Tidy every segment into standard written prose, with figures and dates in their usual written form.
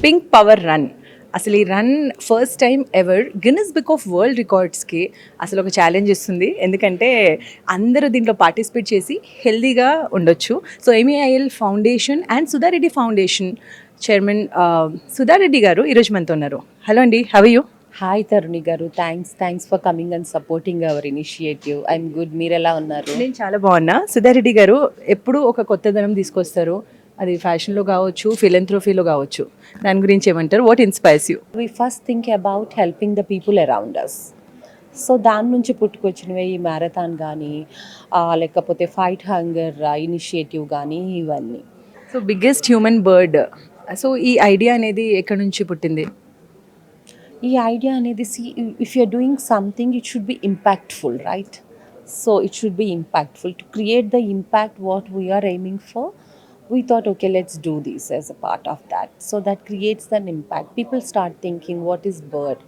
Pink power run. అసలు ఈ run first time ever Guinness book of world రికార్డ్స్కి అసలు ఒక ఛాలెంజ్ ఇస్తుంది. ఎందుకంటే అందరూ దీంట్లో పార్టిసిపేట్ చేసి హెల్దీగా ఉండొచ్చు. So MEIL foundation and Sudha Reddy foundation chairman Sudha Reddy గారు ఈరోజు మనతో ఉన్నారు. హలో అండి, హవ్ యూ? హాయ్ తరుణి గారు, thanks for coming and supporting hour initiative. I'm good, మీరు ఎలా ఉన్నారు? నేను చాలా బాగున్నా. సుధారెడ్డి గారు ఎప్పుడూ ఒక కొత్తదనం తీసుకొస్తారు. అది ఫ్యాషన్లో కావచ్చు, ఫిలంథ్రోఫీలో కావచ్చు. దాని గురించి ఏమంటారు? What inspires you? We first think about helping the people around us. So దాని నుంచి పుట్టుకొచ్చినవే ఈ మ్యారథాన్ కానీ లేకపోతే ఫైట్ హంగర్ ఇనిషియేటివ్ కానీ ఇవన్నీ. So biggest human bird. సో ఈ ఐడియా అనేది ఎక్కడి నుంచి పుట్టింది? ఈ ఐడియా అనేది if you're doing something it should be impactful, right? So it should be impactful. To create the impact what we're aiming for, we thought, okay, let's do this as a part of that. So that creates an impact. People start thinking, what is bird?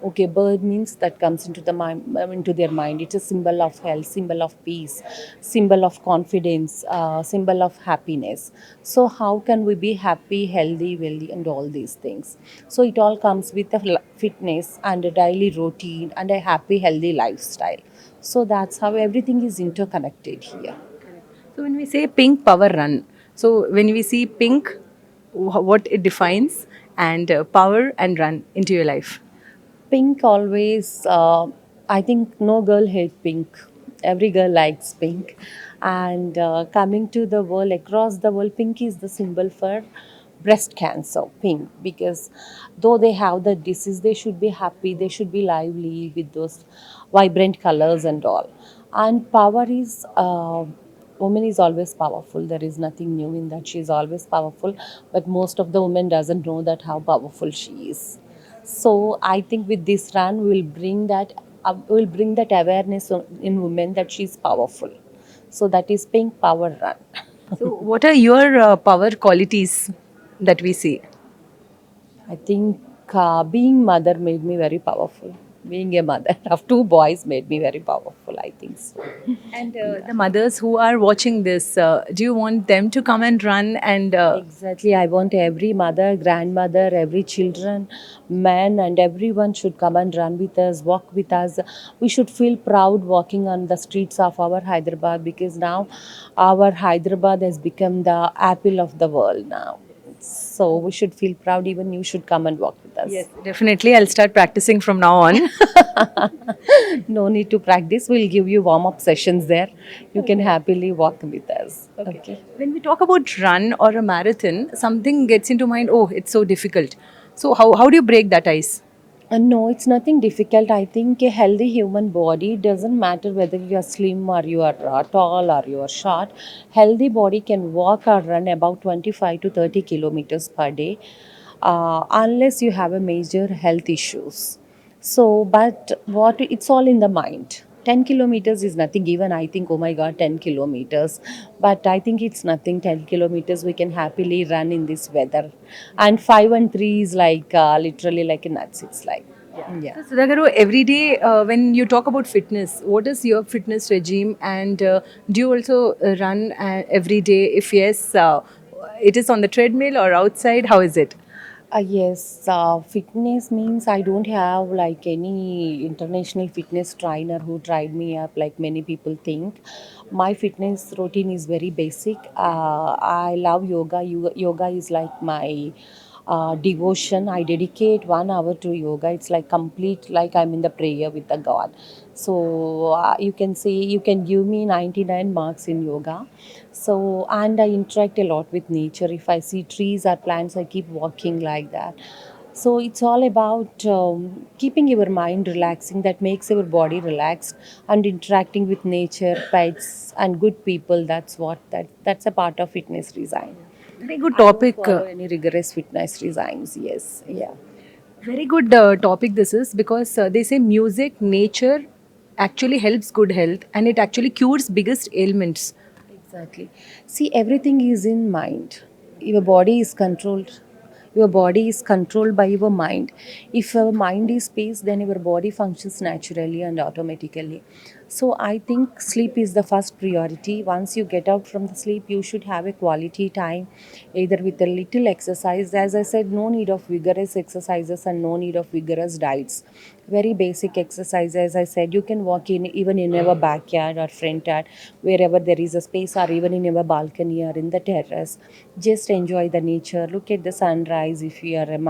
Okay, bird means that comes into the mind, into their mind. It's a symbol of health, symbol of peace, symbol of confidence, symbol of happiness. So how can we be happy, healthy, wealthy, and all these things? So it all comes with a fitness and a daily routine and a happy, healthy lifestyle. So that's how everything is interconnected here. So when we say pink power run, so when we see pink, what it defines, and power and run into your life. Pink always, I think no girl hate pink. Every girl likes pink. And coming to the world, across the world, pink is the symbol for breast cancer, pink. Because though they have the disease, they should be happy, they should be lively with those vibrant colors and all. And power is, woman is always powerful. There is nothing new in that. She is always powerful. But most of the women doesn't know that how powerful she is. So I think with this run we'll bring that awareness in women that she's powerful. So that is Pink Power Run. So what are your power qualities that we see? I think being mother made me very powerful. Being a mother of two boys made me very powerful, I think so. And the mothers who are watching this, do you want them to come and run and Exactly. I want every mother, grandmother, every children, man, and everyone should come and run with us, walk with us. We should feel proud walking on the streets of our Hyderabad, because now our Hyderabad has become the apple of the world now. So we should feel proud. Even you should come and walk with us. Yes, definitely I'll start practicing from now on. No need to practice. We'll give you warm up sessions there. You can happily walk with us. Okay. When we talk about run or a marathon, something gets into mind, oh, it's so difficult. So how do you break that ice? No, it's nothing difficult. I think a healthy human body doesn't matter whether you are slim or you are tall or you are short. Healthy body can walk or run about 25 to 30 kilometers per day, unless you have a major health issues. So, but what it's all in the mind. 10 kilometers is nothing. Even I think, oh my god, 10 kilometers. But I think it's nothing. 10 kilometers we can happily run in this weather. And 5 and 3 is like literally like a nuts. It's like, yeah. So Sudhagaru, every day when you talk about fitness, what is your fitness regime, and do you also run every day? If yes, it is on the treadmill or outside, how is it? Yes, fitness means I don't have like any international fitness trainer who tried me up like many people think. My fitness routine is very basic. I love yoga. Yoga is like my devotion. I dedicate 1 hour to yoga. It's like complete, like I'm in the prayer with the God. So you can say, you can give me 99 marks in yoga. So, and I interact a lot with nature. If I see trees or plants, I keep walking like that. So it's all about keeping your mind relaxing. That makes your body relaxed, and interacting with nature, pets, and good people. That's a part of fitness design. Very good I don't topic. follow any rigorous fitness designs. Yes, yeah. Very good topic this is, because they say music, nature actually helps good health, and it actually cures biggest ailments. Exactly. See, everything is in mind. Your body is controlled. Your body is controlled by your mind. If your mind is peace, then your body functions naturally and automatically. So I think sleep is the first priority. Once you get out from the sleep, you should have a quality time, either with a little exercise. As I said, no need of vigorous exercises and no need of vigorous diets. Very basic exercise. As I said, you can walk in even in our backyard or front yard, wherever there is a space, or even in our balcony or in the terrace. Just enjoy the nature, look at the sunrise if you are a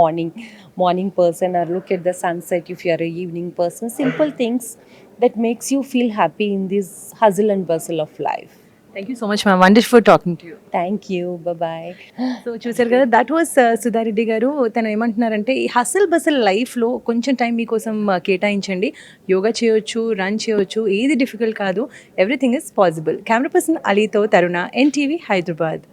morning person, or look at the sunset if you are a evening person. Simple things that makes you feel happy in this hustle and bustle of life. Thank you so much ma'am, wonderful talking to you. Thank you. Bye bye. So చూసారు కదా, that was Sudha Reddy గారు. తను ఏమంటున్నారంటే ఈ hassle basal లైఫ్లో కొంచెం time మీకోసం కేటాయించండి. యోగా చేయొచ్చు, రన్ చేయొచ్చు, ఏది డిఫికల్ట్ కాదు. Everything is possible. Camera person అలీతో తరుణ, ఎన్టీవీ హైదరాబాద్.